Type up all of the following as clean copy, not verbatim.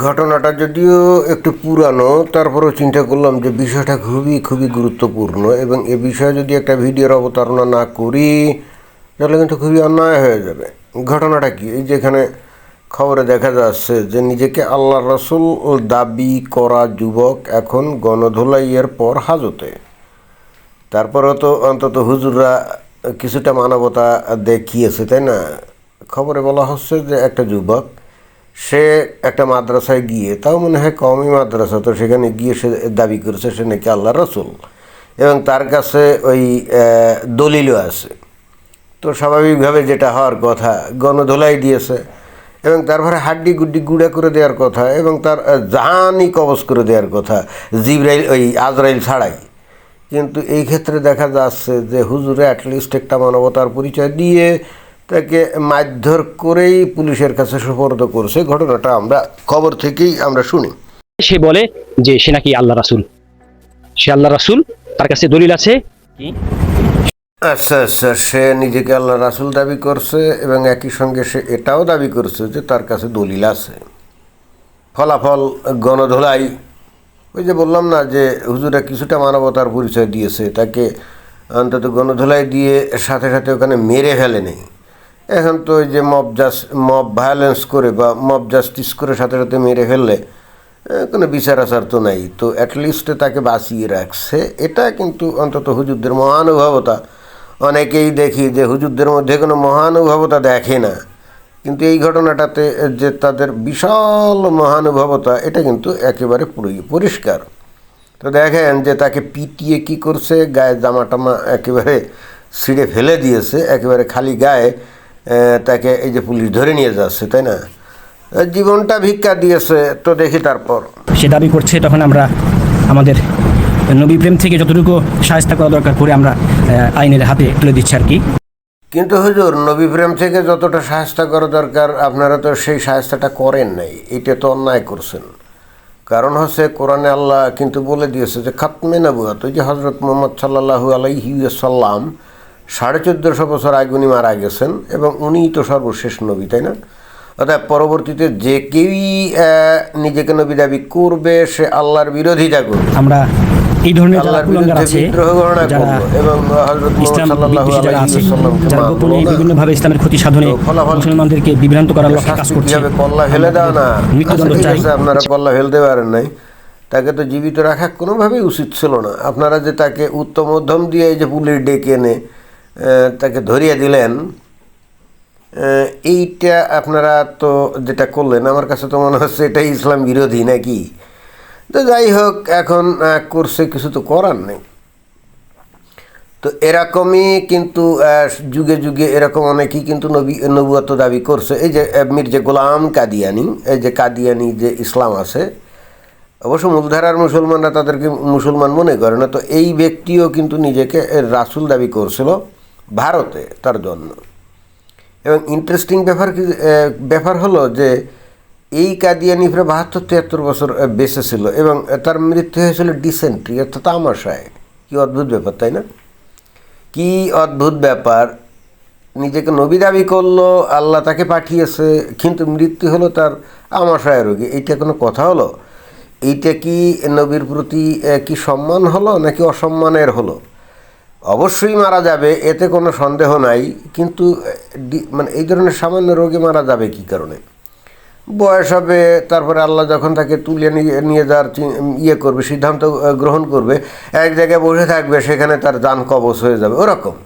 ঘটনাটা যদিও একটু পুরানো, তারপরেও চিন্তা করলাম যে বিষয়টা খুবই খুবই গুরুত্বপূর্ণ এবং এ বিষয়ে যদি একটা ভিডিওর অবতারণা না করি তাহলে কিন্তু খুবই অন্যায় হয়ে যাবে। ঘটনাটা কি, এই যেখানে খবরে দেখা যাচ্ছে যে নিজেকে আল্লাহ রসুল দাবি করা যুবক এখন গণধোলাইয়ের পর হাজতে। তারপরেও তো অন্তত হুজুররা কিছুটা মানবতা দেখিয়েছে, তাই না? খবরে বলা হচ্ছে যে একটা যুবক, সে একটা মাদ্রাসায় গিয়ে, তাও মনে হয় কমই মাদ্রাসা, তো সেখানে গিয়ে সে দাবি করেছে সে নাকি আল্লাহ রসুল এবং তার কাছে ওই দলিলও আছে। তো স্বাভাবিকভাবে যেটা হওয়ার কথা, গণধোলাই দিয়েছে এবং তারপরে হাড্ডি গুড্ডি গুঁড়া করে দেওয়ার কথা এবং তার জানই কবজ করে দেওয়ার কথা, জিবরাইল ওই আজরাইল ছাড়াই। কিন্তু এই ক্ষেত্রে দেখা যাচ্ছে যে হুজুরে অ্যাটলিস্ট একটা মানবতার পরিচয় দিয়ে তাকে মারধর করেই পুলিশের কাছে সুপর্দ করছে। ঘটনাটা আমরা খবর থেকেই আমরা শুনি। সে বলে যে সে নাকি আল্লাহ রাসূল, সে আল্লাহ রাসূল, তার কাছে দলিল আছে। কি আচ্ছা আচ্ছা, সে নিজেকে আল্লাহ রাসূল দাবি করছে এবং একই সঙ্গে সে এটাও দাবি করছে যে তার কাছে দলিল আছে। ফলাফল গণধোলাই। ওই যে বললাম না যে হুজুরা কিছুটা মানবতার পরিচয় দিয়েছে, তাকে অন্তত গণধোলাই দিয়ে সাথে সাথে ওখানে মেরে ফেলে নেই। এখন তো ওই যে মব ভায়োলেন্স করে বা মব জাস্টিস করে সাথে সাথে মেরে ফেললে কোনো বিচার আচার তো নাই, তো অ্যাটলিস্ট তাকে বাঁচিয়ে রাখছে। এটা কিন্তু অন্তত হুজুরদের মহানুভবতা। অনেকেই দেখি যে হুজুরদের মধ্যে কোনো মহানুভবতা দেখে না, কিন্তু এই ঘটনাটাতে যে তাদের বিশাল মহানুভবতা, এটা কিন্তু একেবারে পুরোই পরিষ্কার। তো দেখেন যে তাকে পিটিয়ে কি করছে, গায়ে জামা টামা একেবারে ছিঁড়ে ফেলে দিয়েছে, একেবারে খালি গায়ে তাকে এই যে পুলিশ ধরে নিয়ে যাচ্ছে, তাই না? জীবনটা ভিক্ষা দিয়েছে। তো দেখি তারপর সে দাবি করছে, তখন আমরা আমাদের নবী প্রেম থেকে যতটুকু সাহায্য করা দরকার করে আমরা আইনের হাতে তুলে দিচ্ছি আর কি। কিন্তু হুজুর, নবী প্রেম থেকে যতটা সাহায্য করা দরকার আপনারা তো সেই সাহায্যটা করেন নাই, এটা তো অন্যায় করছেন। কারণ হচ্ছে কোরআনে আল্লাহ কিন্তু বলে দিয়েছে যে খাতমে নবুয়ত, ওই যে হজরত মুহাম্মদ সাল্লাল্লাহু আলাইহি ওয়াসাল্লাম 1450 বছর আগে উনি মারা গেছেন এবং উনিই তো সর্বশেষ নবী, তাই না? অর্থাৎ পরবর্তীতে যে কেউই নিজেকে নবী দাবি করবে সে আল্লাহর বিরোধিতা করবে, আমরা এই ধরনের আল্লাহর বিরুদ্ধে বিদ্রোহ ঘোষণা করবো এবং হযরত মুহাম্মদ সাল্লাল্লাহু আলাইহি ওয়াসাল্লামকে মানবো না। বিভিন্নভাবে ইসলামের ক্ষতি সাধনে মুসলমানদেরকে বিভ্রান্ত করার লক্ষ্যে কাজ করছে। কিভাবে কল্লা ফেলে দাও না, মৃত্যুদণ্ড চাই। আপনারা কল্লা ফেলতে পারেন নাই, তাকে তো জীবিত রাখা কোনোভাবেই উচিত ছিল না। আপনারা যে তাকে উত্তম মধ্যম দিয়ে এই যে পুলিশ ডেকে এনে তাকে ধরিয়ে দিলেন, এইটা আপনারা তো যেটা করলেন আমার কাছে তো মনে হচ্ছে এটাই ইসলাম বিরোধী নাকি। তো যাই হোক, এখন করছে, কিছু তো করার নেই। তো এরকমই কিন্তু যুগে যুগে এরকম অনেকেই কিন্তু নবুয়ত দাবি করছে। এই যে মির্জা গোলাম কাদিয়ানি, এই যে কাদিয়ানি যে ইসলাম আছে, অবশ্য মূলধারার মুসলমানরা তাদেরকে মুসলমান মনে করে না, তো এই ব্যক্তিও কিন্তু নিজেকে রাসূল দাবি করছিল ভারতে তার জন্য। এবং ইন্টারেস্টিং ব্যাপার হলো যে এই কাদিয়ানি প্রায় 72-73 বছর বেঁচে ছিল এবং তার মৃত্যু হয়েছিল ডিসেন্ট্রি অর্থাৎ আমাশায়। কী অদ্ভুত ব্যাপার, তাই না? কি অদ্ভুত ব্যাপার, নিজেকে নবী দাবি করলো, আল্লাহ তাকে পাঠিয়েছে, কিন্তু মৃত্যু হলো তার আমাশয় রোগে। এইটা কোনো কথা হলো? এইটা কি নবীর প্রতি কি সম্মান হলো নাকি অসম্মানের হলো? অবশ্যই মারা যাবে, এতে কোনো সন্দেহ নাই, কিন্তু মানে এই ধরনের সামান্য রোগে মারা যাবে কী কারণে? বয়স হবে, তারপরে আল্লাহ যখন তাকে তুলে নিয়ে যাওয়ার করবে, সিদ্ধান্ত গ্রহণ করবে, এক জায়গায় বসে থাকবে, সেখানে তার জান কবজ হয়ে যাবে ওরকম।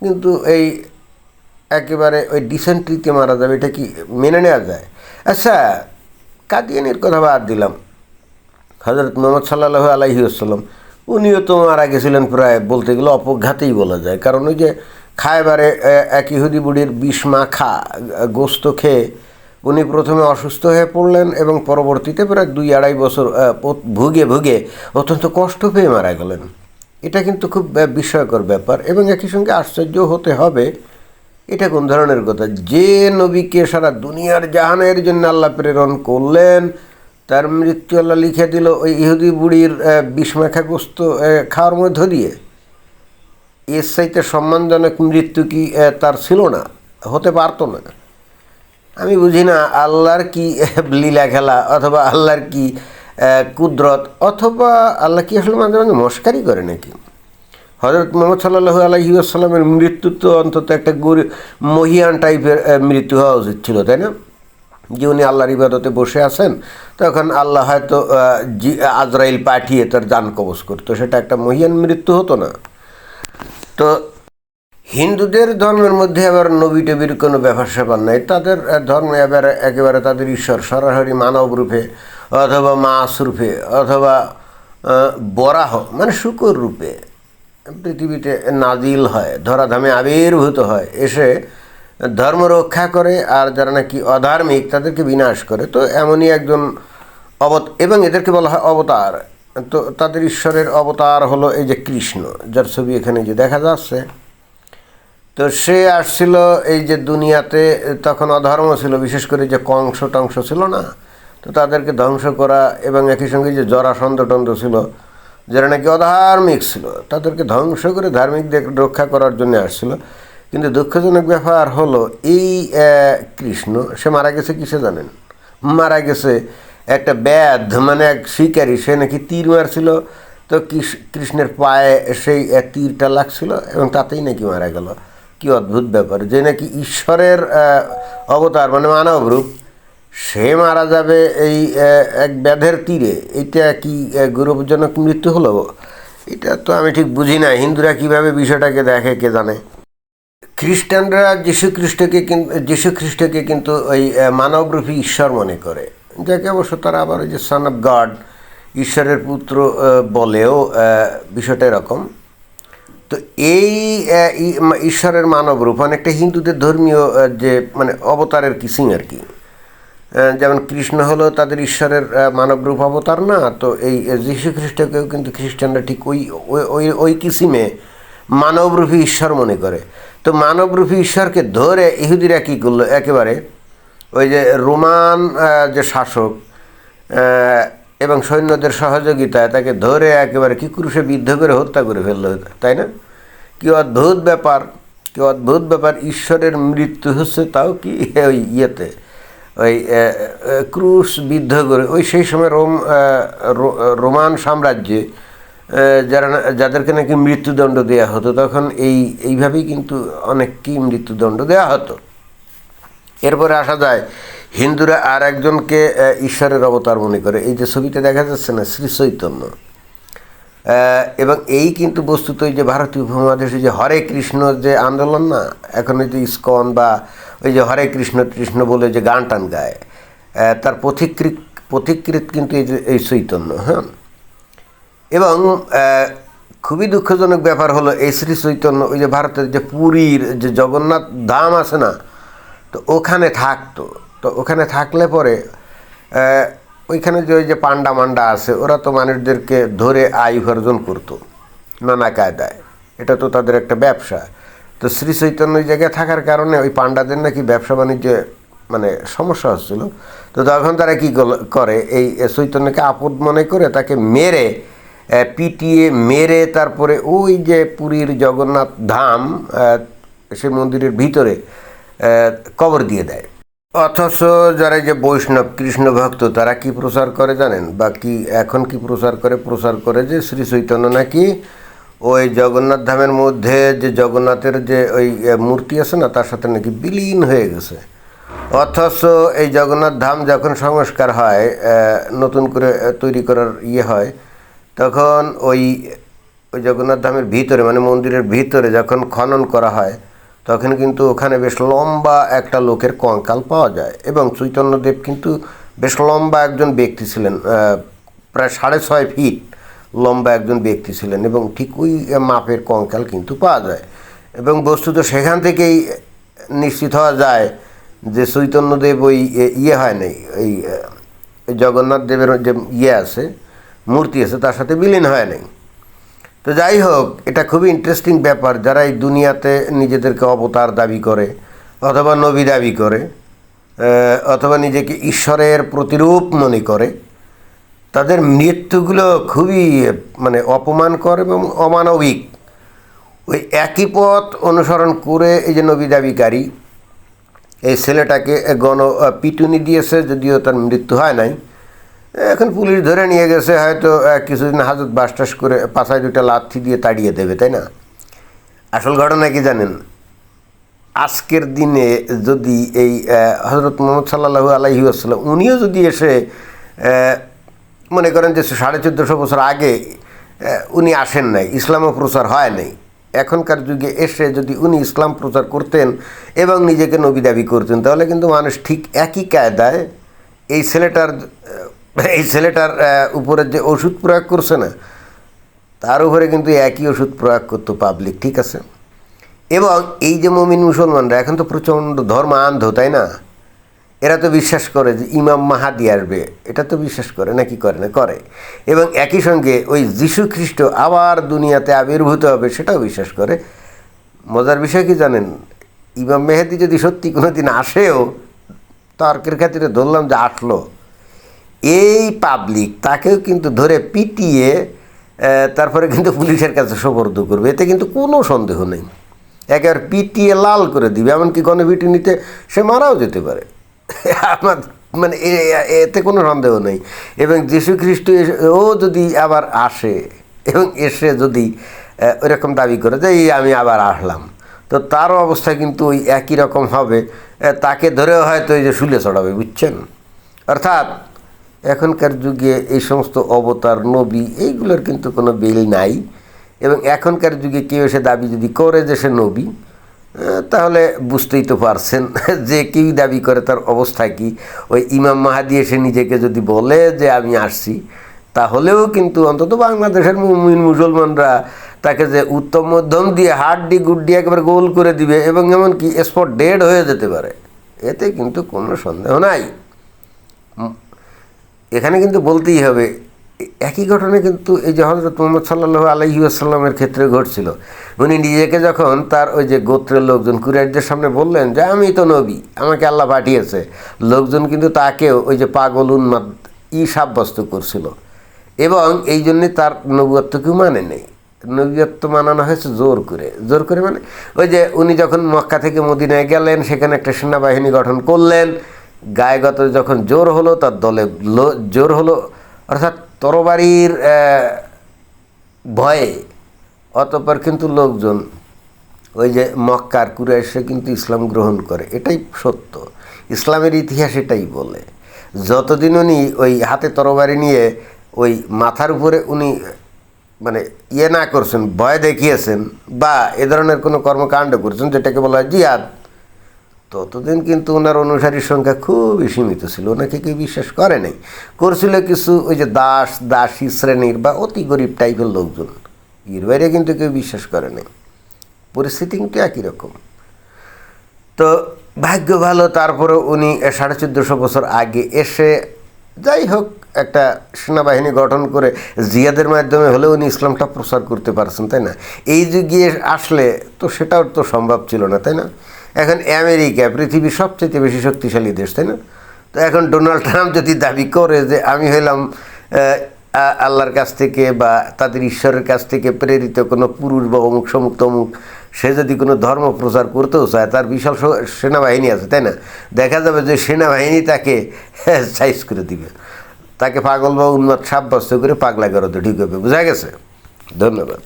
কিন্তু এই একেবারে ওই ডিসেন্ট্রিতে মারা যাবে, এটা কি মেনে নেওয়া যায়? আচ্ছা, কাদিয়ানির কথা বাদ দিলাম, হযরত মুহাম্মদ সাল্লাল্লাহু আলাইহি ওয়াসাল্লাম উনিও তো মারা গেছিলেন প্রায় বলতে গেলে অপঘাতেই বলা যায়। কারণ ওই যে খায়বারে এক ইহুদি বুড়ির বিষ মাখা গোস্ত খেয়ে উনি প্রথমে অসুস্থ হয়ে পড়লেন এবং পরবর্তীতে প্রায় 2-2.5 বছর ভুগে ভুগে অত্যন্ত কষ্ট পেয়ে মারা গেলেন। এটা কিন্তু খুব বিস্ময়কর ব্যাপার এবং একই সঙ্গে আশ্চর্য হতে হবে। এটা কোন ধরনের কথা, যে নবীকে সারা দুনিয়ার জাহানের জন্য আল্লাহ প্রেরণ করলেন, তার মৃত্যু আল্লাহ লিখে দিল ওই ইহুদি বুড়ির বিষ মাখা গোস্ত খাওয়ার মধ্য দিয়ে। এর চাইতে সম্মানজনক মৃত্যু কি তার ছিল না? হতে পারতো না। আমি বুঝি না আল্লাহর কি লীলা খেলা, অথবা আল্লাহর কি কুদরত, অথবা আল্লাহ কি আসলে মাঝে মাঝে মস্কারি করে নাকি। হজরত মোহাম্মদ সাল্লাল্লাহু আলাইহি ওয়াসাল্লামের মৃত্যু তো অন্তত একটা মহিয়ান টাইপের মৃত্যু হওয়া উচিত ছিল, তাই না? যে উনি আল্লাহর ইবাদতে বসে আছেন, তখন আল্লাহ হয়তো আজরাইল পাঠিয়ে তার জান কবজ করতো, সেটা একটা মহিয়ান মৃত্যু হতো না? তো হিন্দুদের ধর্মের মধ্যে আবার নবী টবির কোনো ব্যাপার স্যাপার নাই। তাদের ধর্মে একেবারে তাদের ঈশ্বর সরাসরি মানব রূপে, অথবা মাছ রূপে, অথবা বরাহ মানে শুকর রূপে পৃথিবীতে নাজিল হয়, ধরাধামে আবির্ভূত হয়, এসে ধর্ম রক্ষা করে, আর যারা নাকি অধার্মিক তাদেরকে বিনাশ করে। তো এমনই একজন এবং এদেরকে বলা হয় অবতার। তো তাদের ঈশ্বরের অবতার হলো এই যে কৃষ্ণ, যার ছবি এখানে যে দেখা যাচ্ছে। তো সে আসছিল এই যে দুনিয়াতে, তখন অধর্ম ছিল, বিশেষ করে যে কংস টংস ছিল না, তো তাদেরকে ধ্বংস করা, এবং একই সঙ্গে যে জরাসন্ধ টন্ধ ছিল যারা নাকি অধার্মিক ছিল, তাদেরকে ধ্বংস করে ধার্মিকদের রক্ষা করার জন্য আসছিল। কিন্তু দুঃখজনক ব্যাপার হলো এই কৃষ্ণ সে মারা গেছে কিসে জানেন? মারা গেছে একটা ব্যাধ মানে এক শিকারী, সে নাকি তীর মারছিল, তো কৃষ্ণের পায়ে সেই তীরটা লাগছিল এবং তাতেই নাকি মারা গেল। কি অদ্ভুত ব্যাপার, যে নাকি ঈশ্বরের অবতার মানে মানব রূপ, সে মারা যাবে এই এক ব্যাধের তীরে। এটা কি গৌরবজনক মৃত্যু হলো? এটা তো আমি ঠিক বুঝি না। হিন্দুরা কিভাবে বিষয়টাকে দেখে কে জানে। খ্রিস্টানরা যীশু খ্রিস্টকে কিন্তু ওই মানবরূপী ঈশ্বর মনে করে, যাকে অবশ্য তারা আবার ওই যে সন অফ গড, ঈশ্বরের পুত্র বলেও। বিষয়টা এরকম। তো এই ঈশ্বরের মানব রূপ অনেকটা হিন্দুদের ধর্মীয় যে মানে অবতারের কিসিং আর কি। যেমন কৃষ্ণ হলো তাদের ঈশ্বরের মানব রূপ অবতার না, তো এই যীশু খ্রিস্টকেও কিন্তু খ্রিস্টানরা ঠিক ওই ওই ওই কিসিমে মানবরূপী ঈশ্বর মনে করে। তো মানবরূপী ঈশ্বরকে ধরে ইহুদিরা কী করলো, একেবারে ওই যে রোমান যে শাসক এবং সৈন্যদের সহযোগিতায় তাকে ধরে একেবারে কি ক্রুশে বিদ্ধ করে হত্যা করে ফেললো, তাই না? কি অদ্ভুত ব্যাপার, কি অদ্ভুত ব্যাপার। ঈশ্বরের মৃত্যু হচ্ছে তাও কি ওই ইয়েতে, ওই ক্রুশ বিদ্ধ করে। ওই সেই সময় রোমান সাম্রাজ্যে যাদেরকে নাকি মৃত্যুদণ্ড দেওয়া হতো, তখন এইভাবেই কিন্তু অনেককেই মৃত্যুদণ্ড দেওয়া হতো। এরপরে আসা যায় হিন্দুরা আর একজনকে ঈশ্বরের অবতার মনে করে। এই যে ছবিতে দেখা যাচ্ছে না, শ্রী চৈতন্য। এবং এই কিন্তু বস্তুত ওই যে ভারতীয় উপমহাদেশে যে হরে কৃষ্ণ যে আন্দোলন না, এখন ওই যে ইস্কন বা ওই যে হরে কৃষ্ণ কৃষ্ণ বলে যে গান টান গায়, তার পথিকৃৎ কিন্তু এই চৈতন্য। হ্যাঁ, এবং খুবই দুঃখজনক ব্যাপার হলো এই শ্রী চৈতন্য ওই যে ভারতের যে পুরীর যে জগন্নাথ ধাম আছে না, তো ওখানে থাকতো। তো ওখানে থাকলে পরে ওইখানে যে ওই যে পান্ডা মান্ডা আছে, ওরা তো মানুষদেরকে ধরে আয় উপার্জন করতো নানা কায়দায়। এটা তো তাদের একটা ব্যবসা। তো শ্রী চৈতন্য ওই জায়গায় থাকার কারণে ওই পান্ডাদের নাকি ব্যবসা বাণিজ্যে মানে সমস্যা হচ্ছিল। তো তখন তারা কী করে, এই চৈতন্যকে আপদ মনে করে তাকে মেরে পিটিয়ে মেরে তারপরে ওই যে পুরীর জগন্নাথ ধাম সে মন্দিরের ভিতরে কবর দিয়ে দেয়। অথচ যারা যে বৈষ্ণব কৃষ্ণ ভক্ত তারা কি প্রচার করে জানেন? বা কি এখন কি প্রচার করে যে শ্রী চৈতন্য নাকি ওই জগন্নাথ ধামের মধ্যে যে জগন্নাথের যে ওই মূর্তি আছে না, তার সাথে নাকি বিলীন হয়ে গেছে। অথচ এই জগন্নাথ ধাম যখন সংস্কার হয়, নতুন করে তৈরি করার হয়, তখন ওই জগন্নাথ ধামের ভিতরে মানে মন্দিরের ভিতরে যখন খনন করা হয়, তখন কিন্তু ওখানে বেশ লম্বা একটা লোকের কঙ্কাল পাওয়া যায়। এবং চৈতন্যদেব কিন্তু বেশ লম্বা একজন ব্যক্তি ছিলেন, প্রায় 6.5 ফিট লম্বা একজন ব্যক্তি ছিলেন, এবং ঠিক ওই মাপের কঙ্কাল কিন্তু পাওয়া যায়। এবং বস্তুত সেখান থেকেই নিশ্চিত হওয়া যায় যে চৈতন্যদেব ওই হয় নাই, ওই জগন্নাথ দেবের যে আছে মূর্তি আছে তার সাথে বিলীন হয় নাই। তো যাই হোক, এটা খুবই ইন্টারেস্টিং ব্যাপার। যারা এই দুনিয়াতে নিজেদেরকে অবতার দাবি করে, অথবা নবী দাবি করে, অথবা নিজেকে ঈশ্বরের প্রতিরূপ মনে করে, তাদের মৃত্যুগুলো খুবই মানে অপমানকর এবং অমানবিক। ওই একই পথ অনুসরণ করে এই যে নবী দাবিকারী, এই ছেলেটাকে পিটুনি দিয়েছে, যদিও তার মৃত্যু হয় নাই। এখন পুলিশ ধরে নিয়ে গেছে, হয়তো কিছুদিন হাজত বাসটাস করে পাছায় দুটা লাথি দিয়ে তাড়িয়ে দেবে, তাই না? আসল ঘটনা কি জানেন? আজকের দিনে যদি এই হজরত মোহাম্মদ সাল্লাল্লাহু আলাইহি ওয়াসাল্লাম উনিও যদি এসে মনে করেন যে 1450 বছর আগে উনি আসেন নাই, ইসলামও প্রচার হয় নাই, এখনকার যুগে এসে যদি উনি ইসলাম প্রচার করতেন এবং নিজেকে নবী দাবি করতেন, তাহলে কিন্তু মানুষ ঠিক একই কায়দায় এই ছেলেটার উপরে যে ওষুধ প্রয়োগ করছে না, তার উপরে কিন্তু একই ওষুধ প্রয়োগ করতো পাবলিক, ঠিক আছে? এবং এই যে মুমিন মুসলমানরা এখন তো প্রচণ্ড ধর্মান্ধ, তাই না? এরা তো বিশ্বাস করে যে ইমাম মাহাদি আসবে, এটা তো বিশ্বাস করে, নাকি করে না? করে। এবং একই সঙ্গে ওই যীশু খ্রিস্ট আবার দুনিয়াতে আবির্ভূত হবে, সেটাও বিশ্বাস করে। মজার বিষয় কি জানেন? ইমাম মেহেদি যদি সত্যি কোনো দিন আসেও, তর্কের খাতিরে ধরলাম যে আসলো, এই পাবলিক তাকেও কিন্তু ধরে পিটিয়ে তারপরে কিন্তু পুলিশের কাছে সোপর্দ করবে, এতে কিন্তু কোনো সন্দেহ নেই। একেবারে পিটিয়ে লাল করে দিবে, এমনকি গণপিটুনিতে সে মারাও যেতে পারে। আমার মানে এতে কোনো সন্দেহ নেই। এবং যীশু খ্রিস্ট ও যদি আবার আসে এবং এসে যদি ওইরকম দাবি করে যে আমি আবার আসলাম, তো তারও অবস্থা কিন্তু ওই একই রকম হবে। তাকে ধরেও হয়তো এই যে শুলে চড়াবে, বুঝছেন? অর্থাৎ এখনকার যুগে এই সমস্ত অবতার নবী এইগুলোর কিন্তু কোনো বেল নাই। এবং এখনকার যুগে কেউ এসে দাবি যদি করে যে সে নবী, তাহলে বুঝতেই তো পারছেন যে কেউ দাবি করে তার অবস্থা কি। ওই ইমাম মাহাদি এসে নিজেকে যদি বলে যে আমি আসছি, তাহলেও কিন্তু অন্তত বাংলাদেশের মুমিন মুসলমানরা তাকে যে উত্তম মধ্যম দিয়ে হাড্ডি গুড্ডি একেবারে গোল করে দিবে এবং এমনকি স্পট ডেড হয়ে যেতে পারে, এতে কিন্তু কোনো সন্দেহ নাই। এখানে কিন্তু বলতেই হবে, একই ঘটনা কিন্তু এই যে হজরত মুহাম্মদ সাল্লাল্লাহু আলাইহি ওয়াসাল্লামের ক্ষেত্রে ঘটছিল। উনি নিজেকে যখন তার ওই যে গোত্রের লোকজন কুরাইশদের সামনে বললেন যে আমি তো নবী, আমাকে আল্লাহ পাঠিয়েছে, লোকজন কিন্তু তাকেও ওই যে পাগল উন্মাদ সাব্যস্ত করছিল। এবং এই জন্যে তার নবুয়ত্বকেও মানে নেই, নবুয়ত্ব মানানো হয়েছে জোর করে। জোর করে মানে ওই যে উনি যখন মক্কা থেকে মদিনায় গেলেন, সেখানে একটা সেনাবাহিনী গঠন করলেন, গায়েগত যখন জোর হলো, তার দলে জোর হলো, অর্থাৎ তরবারির ভয়ে। অতঃপর কিন্তু লোকজন ওই যে মক্কার কুরাইশে কিন্তু ইসলাম গ্রহণ করে, এটাই সত্য। ইসলামের ইতিহাস এটাই বলে। যতদিন উনি ওই হাতে তরবারি নিয়ে ওই মাথার উপরে উনি মানে না করছেন, ভয় দেখিয়েছেন বা এ ধরনের কোনো কর্মকাণ্ড করছেন যেটাকে বলা হয় জিহাদ, ততদিন কিন্তু ওনার অনুসারীর সংখ্যা খুবই সীমিত ছিল। ওনাকে কেউ বিশ্বাস করে নাই। করছিল কিছু ওই যে দাসী শ্রেণীর বা অতি গরিব টাইপের লোকজন, এর বাইরে কিন্তু কেউ বিশ্বাস করে নাই। পরিস্থিতি কিন্তু একই রকম। তো ভাগ্য ভালো, তারপরে উনি 1450 বছর আগে এসে যাই হোক একটা সেনাবাহিনী গঠন করে জিহাদের মাধ্যমে হলেও উনি ইসলামটা প্রচার করতে পারছেন, তাই না? এই যুগে আসলে তো সেটাও তো সম্ভব ছিল না, তাই না? এখন আমেরিকা পৃথিবীর সবচেয়ে বেশি শক্তিশালী দেশ, তাই না? তো এখন ডোনাল্ড ট্রাম্প যদি দাবি করে যে আমি হইলাম আল্লাহর কাছ থেকে বা তাদের ঈশ্বরের কাছ থেকে প্রেরিত কোনো পুরুষ বা অমুক সমুক তমুক, সে যদি কোনো ধর্ম প্রচার করতেও চায়, তার বিশাল সেনাবাহিনী আছে, তাই না? দেখা যাবে যে সেনাবাহিনী তাকে সাইজ করে দিবে, তাকে পাগল বা উন্মাদ সাব্যস্ত করে পাগলা গরদে ঢুকবে। বোঝা গেছে? ধন্যবাদ।